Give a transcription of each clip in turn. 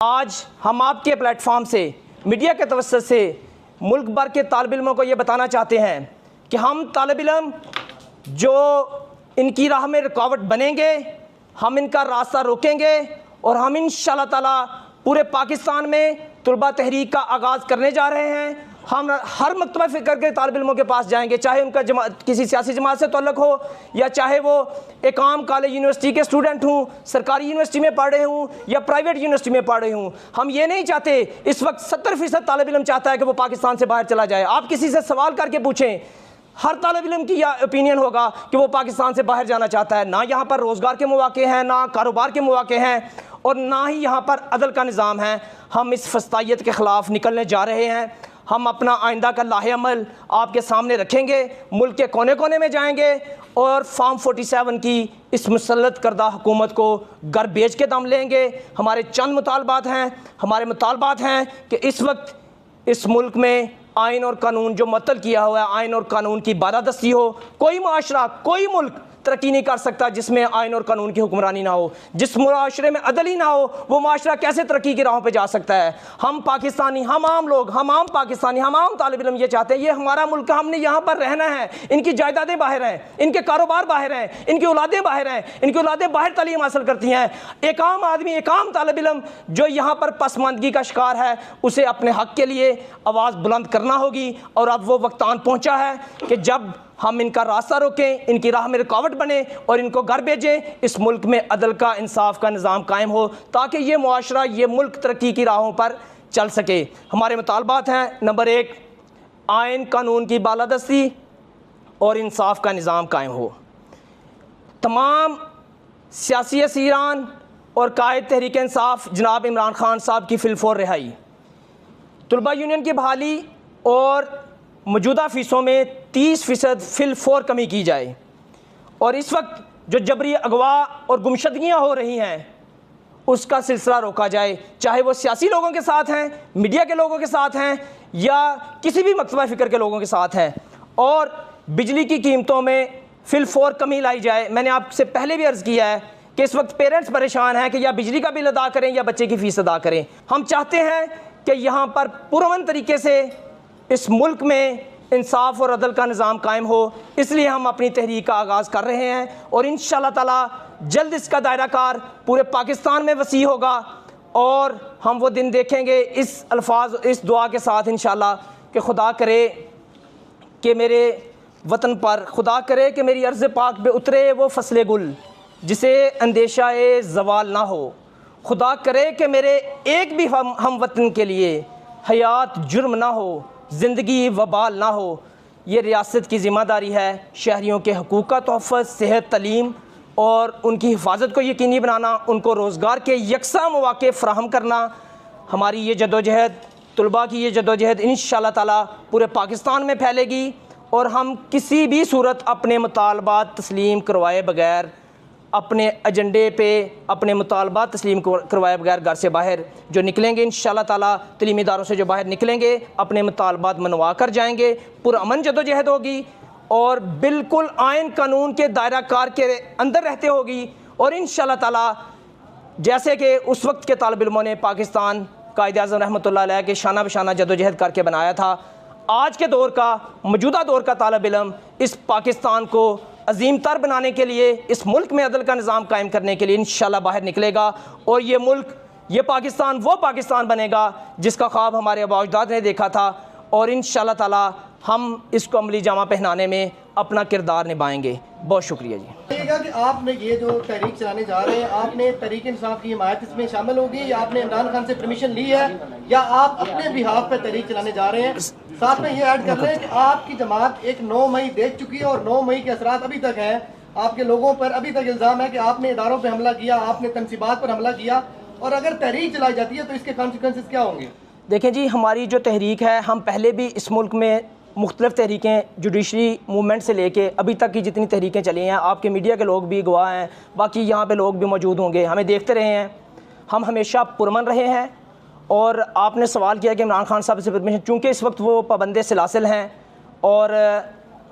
آج ہم آپ کے پلیٹ فارم سے میڈیا کے توسط سے ملک بھر کے طالب علموں کو یہ بتانا چاہتے ہیں کہ ہم طالب علم جو ان کی راہ میں رکاوٹ بنیں گے، ہم ان کا راستہ روکیں گے اور ہم انشاءاللہ تعالی پورے پاکستان میں طلبہ تحریک کا آغاز کرنے جا رہے ہیں۔ ہم ہر مکتبہ فکر کے طالب علموں کے پاس جائیں گے، چاہے ان کا کسی سیاسی جماعت سے تعلق ہو یا چاہے وہ ایک عام کالج یونیورسٹی کے اسٹوڈنٹ ہوں، سرکاری یونیورسٹی میں پڑھ رہے ہوں یا پرائیویٹ یونیورسٹی میں پڑھ رہے ہوں۔ ہم یہ نہیں چاہتے، اس وقت 70% طالب علم چاہتا ہے کہ وہ پاکستان سے باہر چلا جائے۔ آپ کسی سے سوال کر کے پوچھیں، ہر طالب علم کی یہ اوپینین ہوگا کہ وہ پاکستان سے باہر جانا چاہتا ہے۔ نہ یہاں پر روزگار کے مواقع ہیں، نہ کاروبار کے مواقع ہیں، اور نہ ہی یہاں پر عدل کا نظام ہے۔ ہم اس فسطائیت کے خلاف نکلنے جا رہے ہیں۔ ہم اپنا آئندہ کا لاہ عمل آپ کے سامنے رکھیں گے، ملک کے کونے کونے میں جائیں گے اور فارم 47 کی اس مسلط کردہ حکومت کو گھر بیچ کے دم لیں گے۔ ہمارے چند مطالبات ہیں، ہمارے مطالبات ہیں کہ اس وقت اس ملک میں آئین اور قانون جو معطل کیا ہوا ہے، آئین اور قانون کی بالادستی ہو۔ کوئی معاشرہ، کوئی ملک ترقی نہیں کر سکتا جس میں آئین اور قانون کی حکمرانی نہ ہو۔ جس معاشرے میں عدل ہی نہ ہو، وہ معاشرہ کیسے ترقی کی راہوں پہ جا سکتا ہے؟ ہم پاکستانی، ہم عام لوگ، ہم عام پاکستانی، ہم عام طالب علم یہ چاہتے ہیں یہ ہمارا ملک ہے، ہم نے یہاں پر رہنا ہے۔ ان کی جائیدادیں باہر ہیں، ان کے کاروبار باہر ہیں، ان کی اولادیں باہر ہیں، ان کی اولادیں باہر تعلیم حاصل کرتی ہیں۔ ایک عام آدمی، ایک عام طالب علم جو یہاں پر پسماندگی کا شکار ہے، اسے اپنے حق کے لیے آواز بلند کرنا ہوگی۔ اور اب وہ وقت آن پہنچا ہے کہ جب ہم ان کا راستہ روکیں، ان کی راہ میں رکاوٹ بنے اور ان کو گھر بھیجیں، اس ملک میں عدل کا، انصاف کا نظام قائم ہو تاکہ یہ معاشرہ، یہ ملک ترقی کی راہوں پر چل سکے۔ ہمارے مطالبات ہیں: نمبر 1، آئین قانون کی بالادستی اور انصاف کا نظام قائم ہو۔ تمام سیاسی اسیران اور قائد تحریک انصاف جناب عمران خان صاحب کی فی الفور رہائی، طلبہ یونین کی بحالی اور موجودہ فیسوں میں 30% فی الفور کمی کی جائے، اور اس وقت جو جبری اغوا اور گمشدگیاں ہو رہی ہیں اس کا سلسلہ روکا جائے، چاہے وہ سیاسی لوگوں کے ساتھ ہیں، میڈیا کے لوگوں کے ساتھ ہیں یا کسی بھی مکتبہ فکر کے لوگوں کے ساتھ ہیں۔ اور بجلی کی قیمتوں میں فی الفور کمی لائی جائے۔ میں نے آپ سے پہلے بھی عرض کیا ہے کہ اس وقت پیرنٹس پریشان ہیں کہ یا بجلی کا بل ادا کریں یا بچے کی فیس ادا کریں۔ ہم چاہتے ہیں کہ یہاں پر پرامن طریقے سے اس ملک میں انصاف اور عدل کا نظام قائم ہو، اس لیے ہم اپنی تحریک کا آغاز کر رہے ہیں اور انشاءاللہ تعالی جلد اس کا دائرہ کار پورے پاکستان میں وسیع ہوگا۔ اور ہم وہ دن دیکھیں گے اس الفاظ، اس دعا کے ساتھ انشاءاللہ کہ خدا کرے کہ میرے وطن پر، خدا کرے کہ میری عرض پاک پہ اترے وہ فصل گل جسے اندیشہ زوال نہ ہو، خدا کرے کہ میرے ایک بھی ہم وطن کے لیے حیات جرم نہ ہو، زندگی وبال نہ ہو۔ یہ ریاست کی ذمہ داری ہے شہریوں کے حقوق کا تحفظ، صحت، تعلیم اور ان کی حفاظت کو یقینی بنانا، ان کو روزگار کے یکساں مواقع فراہم کرنا۔ ہماری یہ جدوجہد، طلباء کی یہ جدوجہد انشاءاللہ تعالی پورے پاکستان میں پھیلے گی اور ہم کسی بھی صورت اپنے مطالبات تسلیم کروائے بغیر، اپنے ایجنڈے پہ اپنے مطالبات تسلیم کروائے بغیر گھر سے باہر جو نکلیں گے انشاءاللہ تعالی، تعلیمی اداروں سے جو باہر نکلیں گے اپنے مطالبات منوا کر جائیں گے۔ پرامن جدوجہد ہوگی اور بالکل آئین قانون کے دائرہ کار کے اندر رہتے ہوگی، اور انشاءاللہ تعالی جیسے کہ اس وقت کے طالب علموں نے پاکستان قائد اعظم رحمۃ اللہ علیہ کے شانہ بشانہ جدوجہد کر کے بنایا تھا، آج کے دور کا، موجودہ دور کا طالب علم اس پاکستان کو عظیم تر بنانے کے لیے، اس ملک میں عدل کا نظام قائم کرنے کے لیے انشاءاللہ باہر نکلے گا، اور یہ ملک، یہ پاکستان وہ پاکستان بنے گا جس کا خواب ہمارے آباء و اجداد نے دیکھا تھا، اور انشاءاللہ تعالی ہم اس کو عملی جامہ پہنانے میں اپنا کردار نبھائیں گے۔ بہت شکریہ جی۔ کہ آپ نے یہ جو تحریک چلانے جا رہے ہیں، آپ نے تحریک انصاف کی حمایت اس میں شامل ہوگی یا آپ نے عمران خان سے پرمیشن لی ہے یا آپ اپنے بہاف پہ تحریک چلانے جا رہے ہیں؟ ساتھ میں یہ ایڈ کر لیں کہ آپ کی جماعت ایک 9 مئی دیکھ چکی ہے اور 9 مئی کے اثرات ابھی تک ہیں آپ کے لوگوں پر۔ ابھی تک الزام ہے کہ آپ نے اداروں پہ حملہ کیا، آپ نے تنصیبات پر حملہ کیا، اور اگر تحریک چلائی جاتی ہے تو اس کے کانسیکوینسز کیا ہوں گے؟ دیکھیں جی، ہماری جو تحریک ہے، ہم پہلے بھی اس ملک میں مختلف تحریکیں، جوڈیشری موومنٹ سے لے کے ابھی تک کی جتنی تحریکیں چلی ہیں، آپ کے میڈیا کے لوگ بھی گواہ ہیں، باقی یہاں پہ لوگ بھی موجود ہوں گے، ہمیں دیکھتے رہے ہیں، ہم ہمیشہ پرامن رہے ہیں۔ اور آپ نے سوال کیا کہ عمران خان صاحب سے پرمیشن، چونکہ اس وقت وہ پابند سلاسل ہیں اور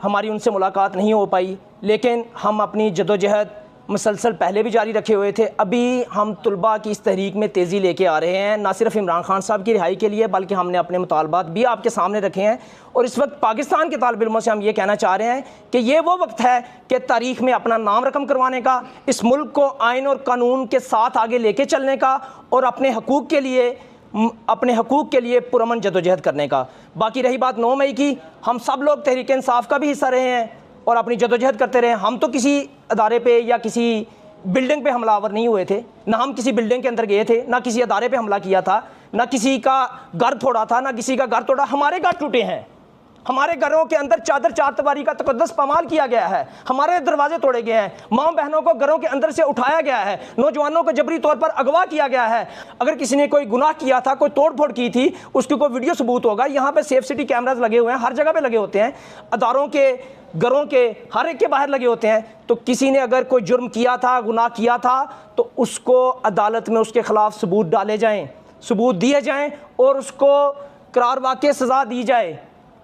ہماری ان سے ملاقات نہیں ہو پائی، لیکن ہم اپنی جدوجہد مسلسل پہلے بھی جاری رکھے ہوئے تھے. ابھی ہم طلباء کی اس تحریک میں تیزی لے کے آ رہے ہیں, نہ صرف عمران خان صاحب کی رہائی کے لیے بلکہ ہم نے اپنے مطالبات بھی آپ کے سامنے رکھے ہیں. اور اس وقت پاکستان کے طالب علموں سے ہم یہ کہنا چاہ رہے ہیں کہ یہ وہ وقت ہے کہ تاریخ میں اپنا نام رقم کروانے کا, اس ملک کو آئین اور قانون کے ساتھ آگے لے کے چلنے کا, اور اپنے حقوق کے لیے پرامن جدوجہد کرنے کا. باقی رہی بات 9 مئی کی, ہم سب لوگ تحریک انصاف کا بھی حصہ رہے ہیں اور اپنی جدوجہد کرتے رہے. ہم تو کسی ادارے پہ یا کسی بلڈنگ پہ حملہ آور نہیں ہوئے تھے, نہ ہم کسی بلڈنگ کے اندر گئے تھے, نہ کسی ادارے پہ حملہ کیا تھا, نہ کسی کا گھر توڑا تھا, نہ کسی کا گھر توڑا. ہمارے گھر ٹوٹے ہیں, ہمارے گھروں کے اندر چادر چار دیواری کا تقدس پامال کیا گیا ہے, ہمارے دروازے توڑے گئے ہیں, ماں بہنوں کو گھروں کے اندر سے اٹھایا گیا ہے, نوجوانوں کو جبری طور پر اغوا کیا گیا ہے. اگر کسی نے کوئی گناہ کیا تھا, کوئی توڑ پھوڑ کی تھی, اس کی کوئی ویڈیو ثبوت ہوگا. یہاں پہ سیف سٹی کیمراز لگے ہوئے ہیں, ہر جگہ پہ لگے ہوتے ہیں, اداروں کے, گھروں کے, ہر ایک کے باہر لگے ہوتے ہیں. تو کسی نے اگر کوئی جرم کیا تھا, گناہ کیا تھا, تو اس کو عدالت میں اس کے خلاف ثبوت ڈالے جائیں, ثبوت دیے جائیں اور اس کو قرار واقع سزا دی جائے.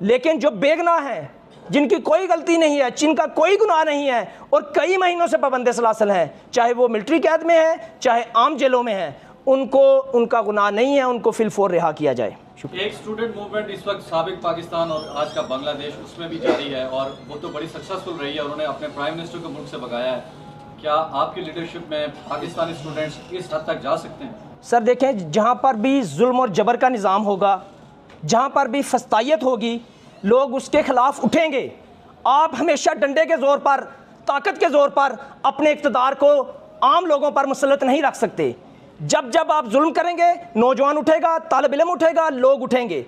لیکن جو بے گناہ ہیں, جن کی کوئی غلطی نہیں ہے, جن کا کوئی گناہ نہیں ہے اور کئی مہینوں سے پابند سلاسل ہیں, چاہے وہ ملٹری قید میں ہیں, چاہے عام جیلوں میں ہیں, ان کا گناہ نہیں ہے, ان کو فی الفور رہا کیا جائے. ایک اسٹوڈنٹ موومنٹ اس وقت سابق پاکستان اور آج کا بنگلہ دیش اس میں بھی جاری ہے, اور وہ تو بڑی سکسیسفل رہی ہے, انہوں نے اپنے پرائم منسٹر کو ملک سے بھگایا ہے. کیا آپ کی لیڈرشپ میں پاکستانی اسٹوڈنٹس اس حد تک جا سکتے ہیں؟ سر دیکھیں, جہاں پر بھی ظلم اور جبر کا نظام ہوگا, جہاں پر بھی فسطائیت ہوگی, لوگ اس کے خلاف اٹھیں گے. آپ ہمیشہ ڈنڈے کے زور پر, طاقت کے زور پر اپنے اقتدار کو عام لوگوں پر مسلط نہیں رکھ سکتے. جب آپ ظلم کریں گے, نوجوان اٹھے گا, طالب علم اٹھے گا, لوگ اٹھیں گے.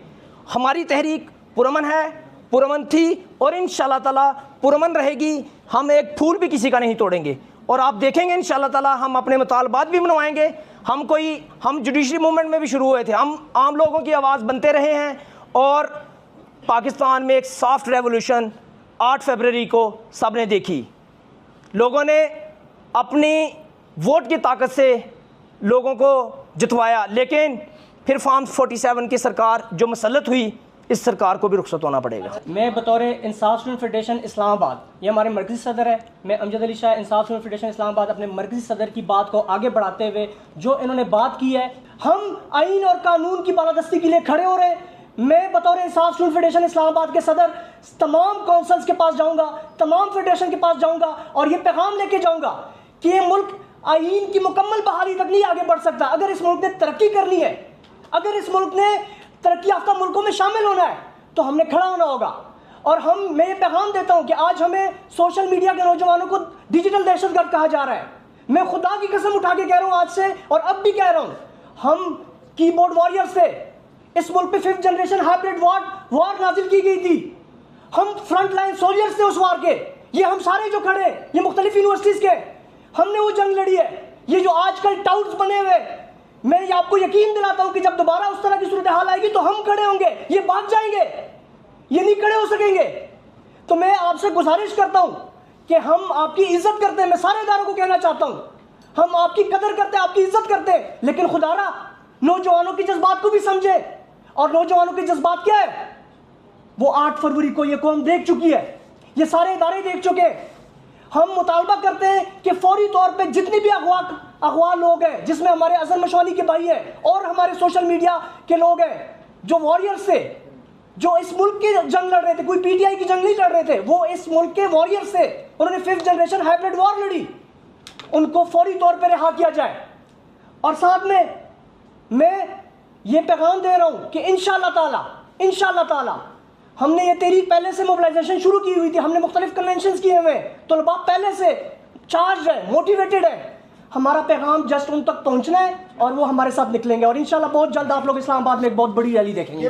ہماری تحریک پرامن ہے, پرامن تھی اور انشاءاللہ تعالیٰ پرامن رہے گی. ہم ایک پھول بھی کسی کا نہیں توڑیں گے, اور آپ دیکھیں گے انشاءاللہ تعالیٰ ہم اپنے مطالبات بھی منوائیں گے. ہم جوڈیشری موومنٹ میں بھی شروع ہوئے تھے, ہم عام لوگوں کی آواز بنتے رہے ہیں, اور پاکستان میں ایک سافٹ ریولوشن 8 فروری کو سب نے دیکھی. لوگوں نے اپنی ووٹ کی طاقت سے لوگوں کو جتوایا, لیکن پھر فارم 47 کی سرکار جو مسلط ہوئی, اس سرکار کو بھی رخصت ہونا پڑے گا. میں بطور انصاف اسٹوڈنٹ فیڈریشن اسلام آباد, یہ ہمارے مرکزی صدر ہے, میں امجد علی شاہ انصاف اسٹوڈنٹ فیڈریشن اسلام آباد, اپنے مرکزی صدر کی بات کو آگے بڑھاتے ہوئے جو انہوں نے بات کی ہے, ہم آئین اور قانون کی بالادستی کے لیے کھڑے ہو رہے ہیں. میں بطور انصاف اسٹوڈنٹ فیڈریشن اسلام آباد کے صدر تمام کونسلز کے پاس جاؤں گا, تمام فیڈریشن کے پاس جاؤں گا, اور یہ پیغام لے کے جاؤں گا کہ یہ ملک آئین کی مکمل بحالی تک نہیں آگے بڑھ سکتا. اگر اس ملک نے ترقی کرنی ہے, اگر اس ملک نے ترقی یافتہ ملکوں میں شامل ہونا ہے, تو ہم نے کھڑا ہونا ہوگا. اور میں یہ پیغام دیتا ہوں کہ آج ہمیں سوشل میڈیا کے نوجوانوں کو ڈیجیٹل دہشت گرد کہا جا رہا ہے. میں خدا کی قسم اٹھا کے کہہ رہا ہوں آج سے, اور اب بھی کہہ رہا ہوں, ہم کی بورڈ وارئرز تھے. اس ملک پہ 5th جنریشن ہائبرڈ وار نازل کی گئی تھی. ہم فرنٹ لائن سولجرز تھے اس وار کے. یہ ہم سارے جو کھڑے, یہ مختلف یونیورسٹیز کے, ہم نے وہ جنگ لڑی ہے. یہ جو آج کل ٹاؤٹس بنے ہوئے, میں یہ آپ کو یقین دلاتا ہوں کہ جب دوبارہ اس طرح کی صورتحال آئے گی تو ہم کھڑے ہوں گے. یہ بھاگ جائیں گے, یہ نہیں کھڑے ہو سکیں گے. تو میں آپ سے گزارش کرتا ہوں کہ ہم آپ کی عزت کرتے ہیں. میں سارے اداروں کو کہنا چاہتا ہوں, ہم آپ کی قدر کرتے ہیں, آپ کی عزت کرتے ہیں, لیکن خدا را نوجوانوں کی جذبات کو بھی سمجھے. اور نوجوانوں کے جذبات کیا ہے, وہ 8 فروری کو یہ قوم دیکھ چکی ہے, یہ سارے ادارے دیکھ چکے. ہم مطالبہ کرتے ہیں کہ فوری طور پہ جتنی بھی اغوا لوگ ہیں, جس میں ہمارے اظہر مشوانی کے بھائی ہیں اور ہمارے سوشل میڈیا کے لوگ ہیں, جو وارئرز تھے, جو اس ملک کی جنگ لڑ رہے تھے, کوئی پی ٹی آئی کی جنگ نہیں لڑ رہے تھے, وہ اس ملک کے وارئرز تھے, انہوں نے 5th جنریشن ہائبرڈ وار لڑی, ان کو فوری طور پہ رہا کیا جائے. اور ساتھ میں یہ پیغام دے رہا ہوں کہ انشاءاللہ تعالی ہم نے یہ تحریک پہلے سے موبلائزیشن شروع کی ہوئی تھی, ہم نے مختلف کنونشنز کیے ہوئے, طلباء پہلے سے چارج ہے, موٹیویٹڈ ہے. ہمارا پیغام جسٹ ان تک پہنچنا ہے اور وہ ہمارے ساتھ نکلیں گے, اور انشاءاللہ بہت جلد آپ لوگ اسلام آباد میں ایک بہت بڑی ریلی دیکھیں گے.